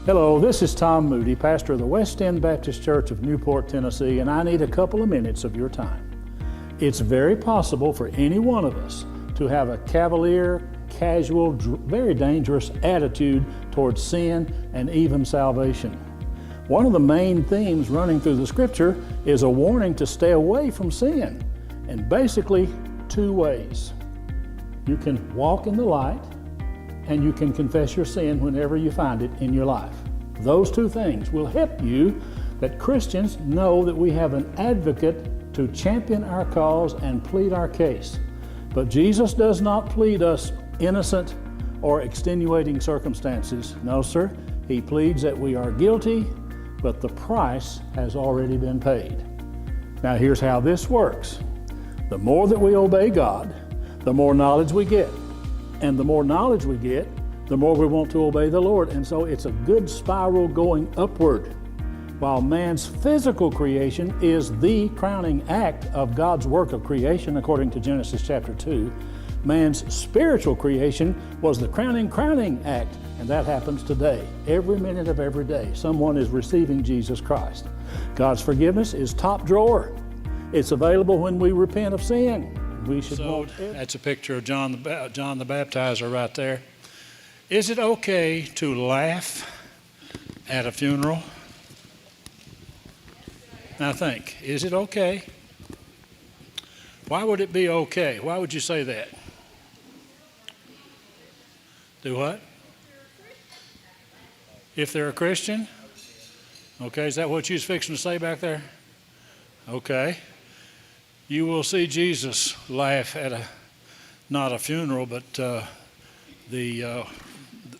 Hello, this is Tom Mooty, pastor of the West End Baptist Church of Newport, Tennessee, and I need a couple of minutes of your time. It's very possible for any one of us to have a cavalier, casual, very dangerous attitude towards sin and even salvation. One of the main themes running through the scripture is a warning to stay away from sin, and basically two ways. You can walk in the light, and you can confess your sin whenever you find it in your life. Those two things will help you that Christians know that we have an advocate to champion our cause and plead our case. But Jesus does not plead us innocent or extenuating circumstances. No, sir. He pleads that we are guilty, but the price has already been paid. Now here's how this works. The more that we obey God, the more knowledge we get. And the more knowledge we get, the more we want to obey the Lord. And so it's a good spiral going upward. While man's physical creation is the crowning act of God's work of creation, according to Genesis chapter 2, man's spiritual creation was the crowning act. And that happens today. Every minute of every day, someone is receiving Jesus Christ. God's forgiveness is top drawer. It's available when we repent of sin. We should want it. That's a picture of John the Baptizer right there. Is it okay to laugh at a funeral? Now think, is it okay? Why would it be okay? Why would you say that? Do what? If they're a Christian? Okay, is that what you was fixing to say back there? Okay. You will see Jesus laugh at not a funeral, but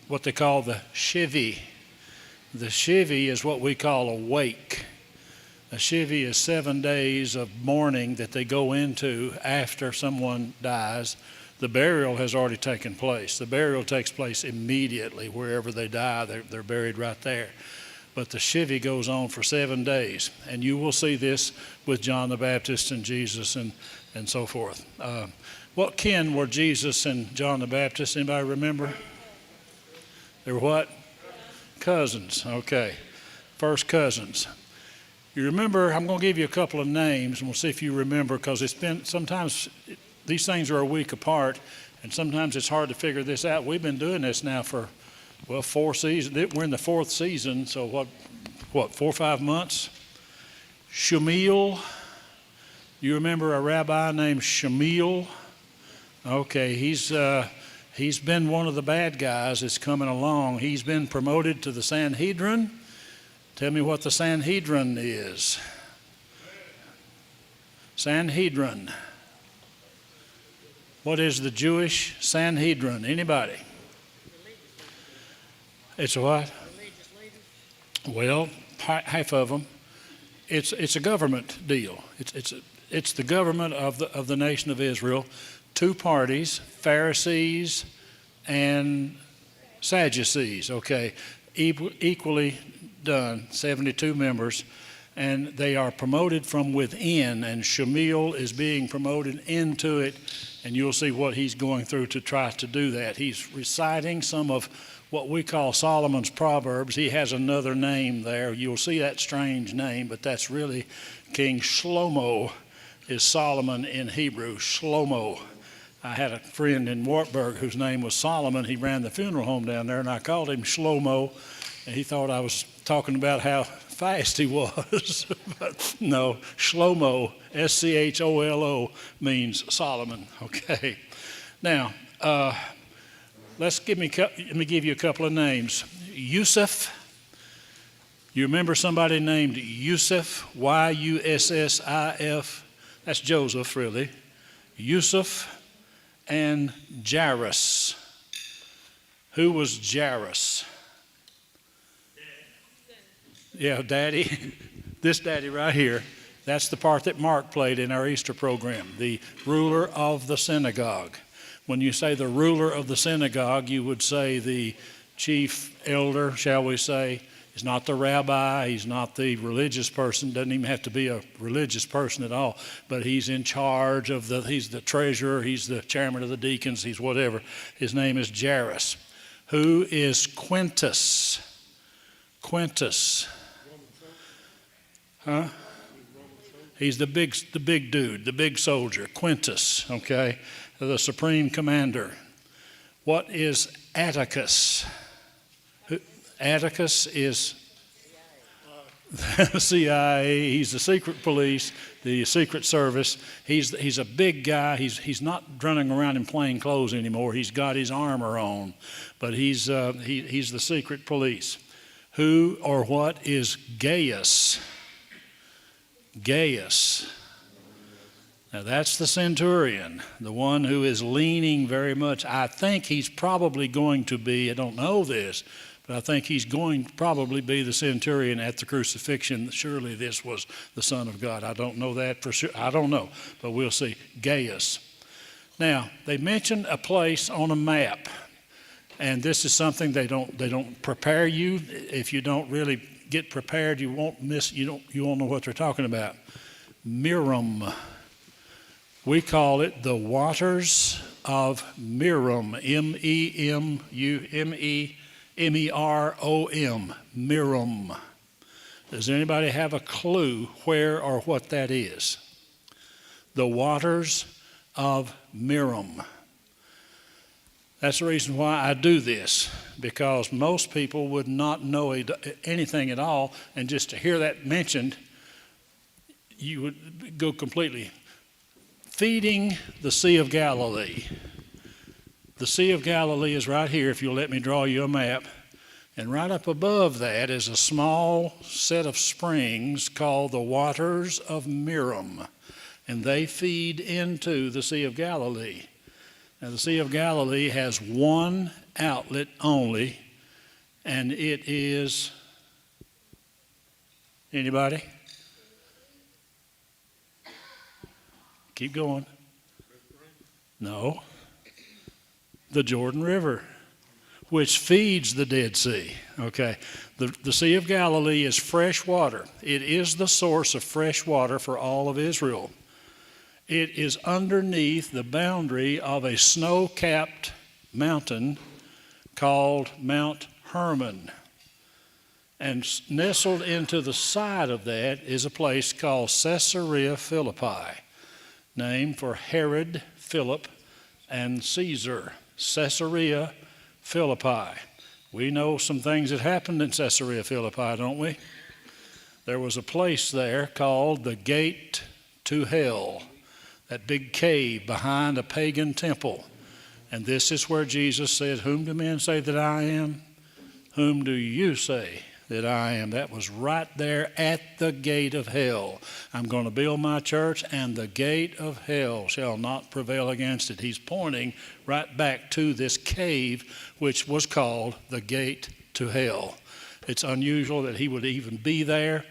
what they call the shivy. The shivy is what we call a wake. A shivy is 7 days of mourning that they go into after someone dies. The burial has already taken place. The burial takes place immediately. Wherever they die, they're buried right there. But the shivy goes on for 7 days. And you will see this with John the Baptist and Jesus and so forth. What kin were Jesus and John the Baptist? Anybody remember? They were what? Cousins. Okay. First cousins. You remember, I'm going to give you a couple of names and we'll see if you remember, because it's been, sometimes these things are a week apart and sometimes it's hard to figure this out. We've been doing this now for 4 seasons. We're in the 4th season, so what, 4 or 5 months? Shamil. You remember a rabbi named Shamil? Okay, he's been one of the bad guys that's coming along. He's been promoted to the Sanhedrin. Tell me what the Sanhedrin is. Sanhedrin. What is the Jewish Sanhedrin? Anybody? It's a what? Well, half of them. It's a government deal. It's the government of the nation of Israel. 2 parties, Pharisees and Sadducees. Okay, equally done. 72 members, and they are promoted from within. And Shamil is being promoted into it, and you'll see what he's going through to try to do that. He's reciting some of what we call Solomon's Proverbs. He has another name there. You'll see that strange name, but that's really King Shlomo is Solomon in Hebrew, Shlomo. I had a friend in Wartburg whose name was Solomon. He ran the funeral home down there, and I called him Shlomo, and he thought I was talking about how fast he was. But no, Shlomo, Scholo, means Solomon. Okay. Now, let me give you a couple of names. Yusuf. You remember somebody named Yusuf? Yussif. That's Joseph, really. Yusuf and Jairus. Who was Jairus? Yeah, Daddy. This Daddy right here. That's the part that Mark played in our Easter program. The ruler of the synagogue. When you say the ruler of the synagogue, you would say the chief elder, shall we say. He's not the rabbi, he's not the religious person, doesn't even have to be a religious person at all, but he's in charge of he's the treasurer, he's the chairman of the deacons, he's whatever. His name is Jairus. Who is Quintus? Quintus. Huh? He's the big dude, the big soldier, Quintus, okay, the supreme commander. What is Atticus? Atticus is the CIA. He's the secret police, the secret service. He's a big guy. He's not running around in plain clothes anymore. He's got his armor on, but he's the secret police. Who or what is Gaius? Gaius. Now that's the centurion, the one who is leaning very much. I think he's probably going to be, I don't know this, but I think he's going to probably be the centurion at the crucifixion. Surely this was the Son of God. I don't know that for sure. I don't know, but we'll see. Gaius. Now, they mention a place on a map, and this is something they don't prepare you. If you don't really get prepared, you won't know what they're talking about. Merom. We call it the waters of Merom. M-E-R-O-M. Merom. Does anybody have a clue where or what that is? The waters of Merom. That's the reason why I do this, because most people would not know anything at all, and just to hear that mentioned, you would go completely. Feeding the Sea of Galilee. The Sea of Galilee is right here, if you'll let me draw you a map. And right up above that is a small set of springs called the Waters of Merom. And they feed into the Sea of Galilee. Now, the Sea of Galilee has one outlet only, and it is, anybody? Keep going. No. The Jordan River, which feeds the Dead Sea. Okay. The Sea of Galilee is fresh water. It is the source of fresh water for all of Israel. It is underneath the boundary of a snow-capped mountain called Mount Hermon. And nestled into the side of that is a place called Caesarea Philippi, named for Herod, Philip, and Caesar. Caesarea Philippi. We know some things that happened in Caesarea Philippi, don't we? There was a place there called the Gate to Hell, that big cave behind a pagan temple. And this is where Jesus said, "Whom do men say that I am? Whom do you say that I am?" That was right there at the gate of hell. I'm going to build my church, and the gate of hell shall not prevail against it. He's pointing right back to this cave, which was called the Gate to Hell. It's unusual that he would even be there.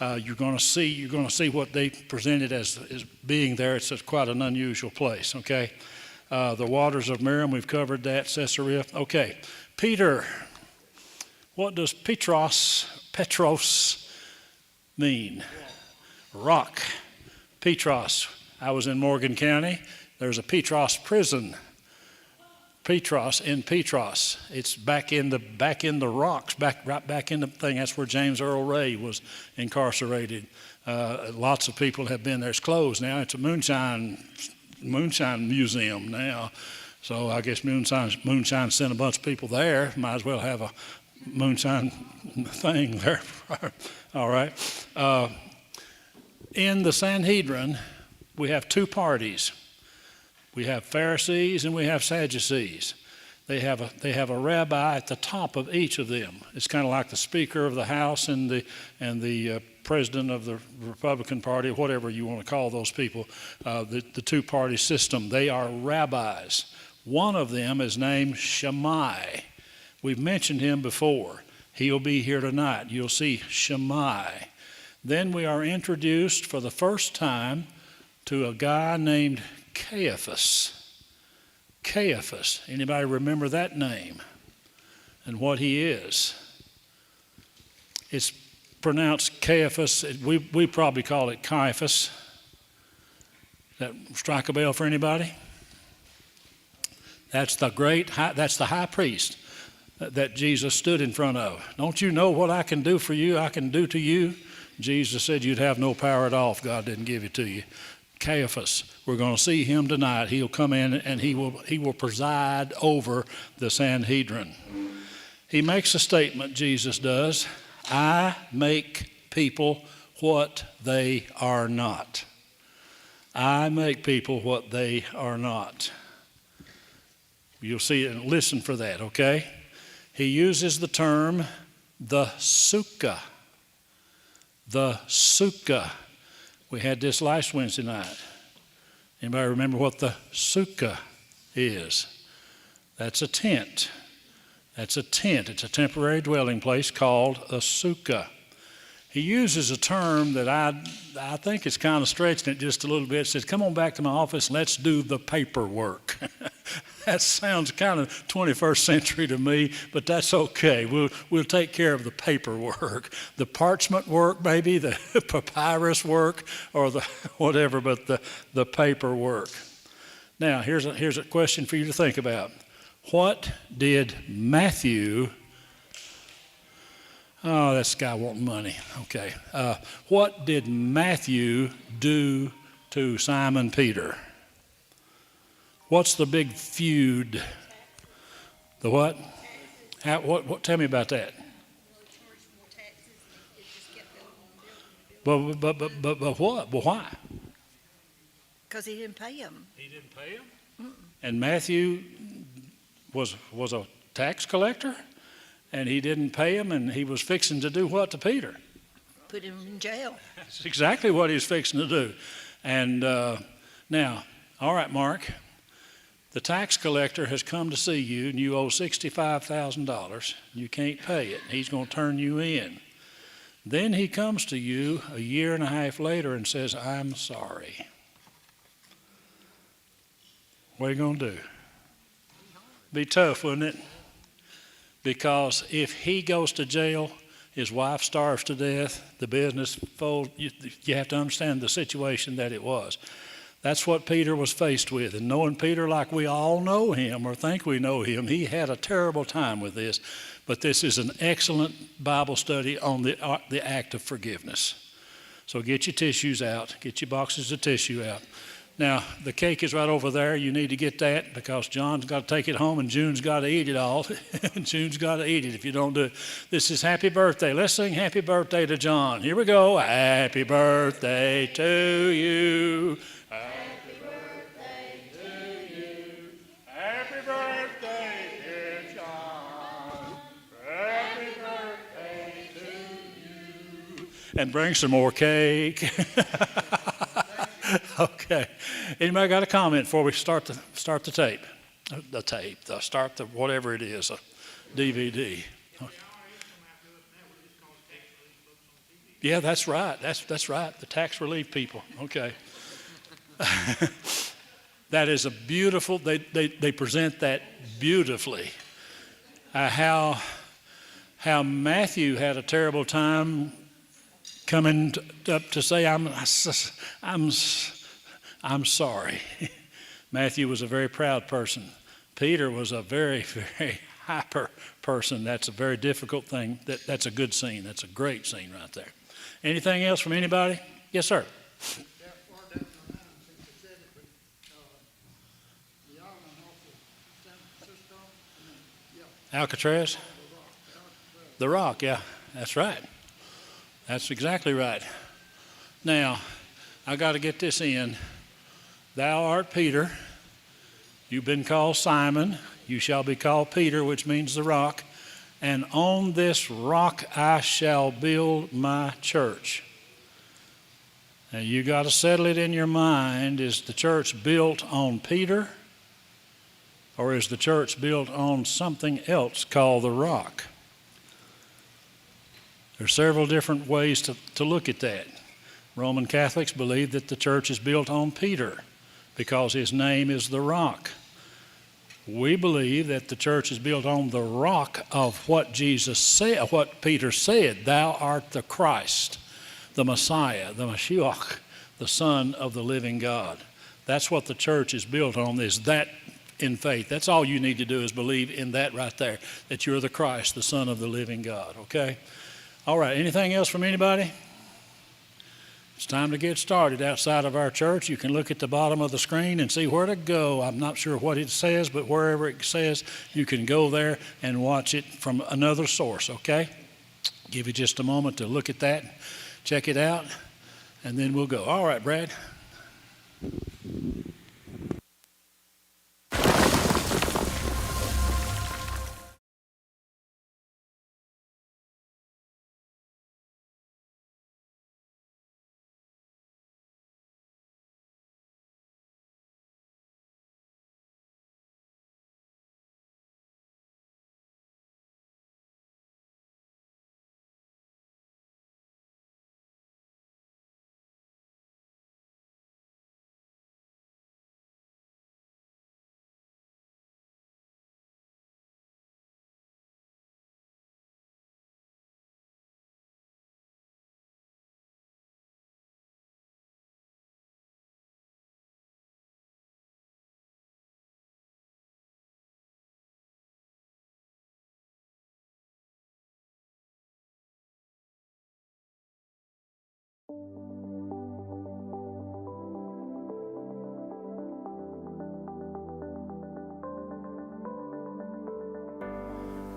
You're going to see what they presented as being there. It's quite an unusual place. Okay, the waters of Merom, we've covered that. Caesarea. Okay, Peter. What does Petros mean? Rock. Petros. I was in Morgan County. There's a Petros prison. Petros in Petros. It's back in the rocks, right back in the thing. That's where James Earl Ray was incarcerated. Lots of people have been there. It's closed now. It's a moonshine museum now. So I guess moonshine sent a bunch of people there. Might as well have a moonshine thing there. All right. In the Sanhedrin, we have two parties. We have Pharisees and we have Sadducees. They have a rabbi at the top of each of them. It's kind of like the Speaker of the House and the President of the Republican Party, whatever you want to call those people. The two-party system. They are rabbis. One of them is named Shammai. We've mentioned him before. He'll be here tonight. You'll see Shammai. Then we are introduced for the first time to a guy named Caiaphas. Caiaphas. Anybody remember that name and what he is? It's pronounced Caiaphas. We probably call it Caiaphas. That strike a bell for anybody? That's the high priest. that Jesus stood in front of. Don't you know what I can do for you, I can do to you? Jesus said you'd have no power at all if God didn't give it to you. Caiaphas, we're going to see him tonight. He'll come in and he will preside over the Sanhedrin. He makes a statement, Jesus does. I make people what they are not. I make people what they are not. You'll see it and listen for that, okay? He uses the term the sukkah. The sukkah. We had this last Wednesday night. Anybody remember what the sukkah is? That's a tent. That's a tent. It's a temporary dwelling place called a sukkah. He uses a term that I think is kind of stretching it just a little bit. He says, come on back to my office and let's do the paperwork. That sounds kind of 21st century to me, but that's okay. We'll take care of the paperwork. The parchment work, maybe, the papyrus work, or the whatever, but the paperwork. Now, here's a question for you to think about. What did Matthew... Oh, this guy wanting money. Okay. What did Matthew do to Simon Peter? What's the big feud? The what? What? Tell me about that. But what? But why? Because he didn't pay him. He didn't pay him? Mm-mm. And Matthew was a tax collector? And he didn't pay him, and he was fixing to do what to Peter? Put him in jail. That's exactly what he was fixing to do. And now, all right, Mark, the tax collector has come to see you, and you owe $65,000. You can't pay it. He's going to turn you in. Then he comes to you a year and a half later and says, I'm sorry. What are you going to do? Be tough, wouldn't it? Because if he goes to jail, his wife starves to death, the business folds. You have to understand the situation that it was. That's what Peter was faced with. And knowing Peter like we all know him or think we know him, he had a terrible time with this. But this is an excellent Bible study on the act of forgiveness. So get your tissues out. Get your boxes of tissue out. Now, the cake is right over there. You need to get that because John's got to take it home and June's got to eat it all. June's got to eat it if you don't do it. This is happy birthday. Let's sing happy birthday to John. Here we go. Happy birthday to you. Happy birthday to you. Happy birthday, dear John. Happy birthday to you. And bring some more cake. Okay. Anybody got a comment before we start the tape? Start the whatever it is, a DVD. Yeah, that's right. That's right. The tax relief people. Okay. That is a beautiful. They present that beautifully. How Matthew had a terrible time coming up to say, I'm sorry. Matthew was a very proud person. Peter was a very, very hyper person. That's a very difficult thing. That's a good scene. That's a great scene right there. Anything else from anybody? Yes, sir. Alcatraz? The Rock, yeah, that's right. That's exactly right. Now, I got to get this in. Thou art Peter. You've been called Simon. You shall be called Peter, which means the rock. And on this rock I shall build my church. Now, you got to settle it in your mind. Is the church built on Peter? Or is the church built on something else called the rock? There are several different ways to look at that. Roman Catholics believe that the church is built on Peter because his name is the rock. We believe that the church is built on the rock of what Jesus said, what Peter said, thou art the Christ, the Messiah, the Mashiach, the Son of the living God. That's what the church is built on, is that in faith. That's all you need to do is believe in that right there, that you're the Christ, the Son of the living God, okay? All right, anything else from anybody? It's time to get started outside of our church. You can look at the bottom of the screen and see where to go. I'm not sure what it says, but wherever it says, you can go there and watch it from another source, okay? Give you just a moment to look at that, check it out, and then we'll go. All right, Brad.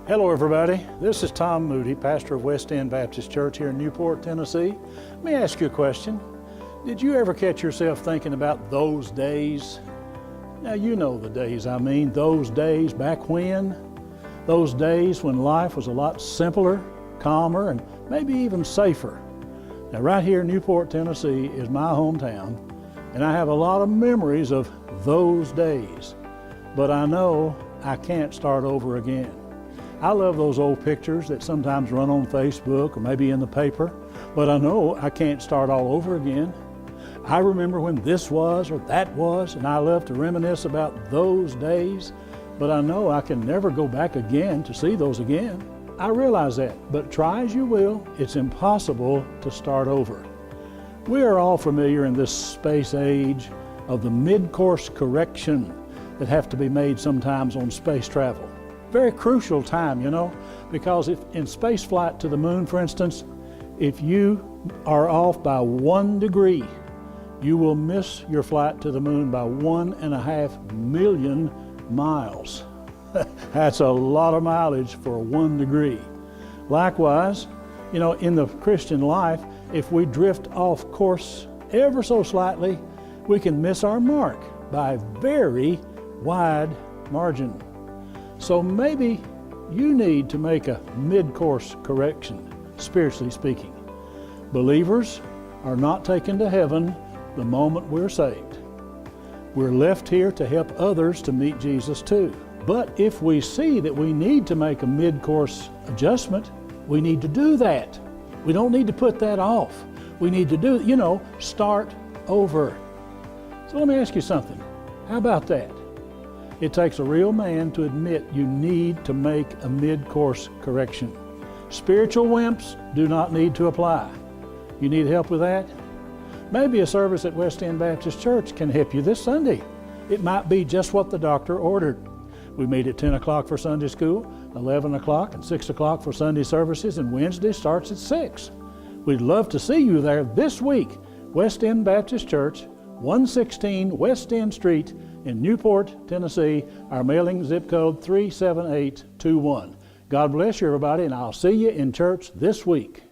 Hello, everybody. This is Tom Mooty, pastor of West End Baptist Church here in Newport, Tennessee. Let me ask you a question. Did you ever catch yourself thinking about those days? Now, you know the days I mean, those days back when? Those days when life was a lot simpler, calmer, and maybe even safer. Now, right here in Newport, Tennessee is my hometown, and I have a lot of memories of those days. But I know I can't start over again. I love those old pictures that sometimes run on Facebook or maybe in the paper, but I know I can't start all over again. I remember when this was or that was, and I love to reminisce about those days, but I know I can never go back again to see those again. I realize that, but try as you will, it's impossible to start over. We are all familiar in this space age of the mid-course correction that have to be made sometimes on space travel. Very crucial time, you know, because if in space flight to the moon, for instance, if you are off by 1 degree, you will miss your flight to the moon by 1.5 million miles. That's a lot of mileage for 1 degree. Likewise, you know, in the Christian life, if we drift off course ever so slightly, we can miss our mark by a very wide margin. So maybe you need to make a mid-course correction, spiritually speaking. Believers are not taken to heaven the moment we're saved. We're left here to help others to meet Jesus too. But if we see that we need to make a mid-course adjustment, we need to do that. We don't need to put that off. We need to do, you know, start over. So let me ask you something. How about that? It takes a real man to admit you need to make a mid-course correction. Spiritual wimps do not need to apply. You need help with that? Maybe a service at West End Baptist Church can help you this Sunday. It might be just what the doctor ordered. We meet at 10 o'clock for Sunday school, 11 o'clock and 6 o'clock for Sunday services, and Wednesday starts at 6. We'd love to see you there this week. West End Baptist Church, 116 West End Street in Newport, Tennessee. Our mailing zip code 37821. God bless you, everybody, and I'll see you in church this week.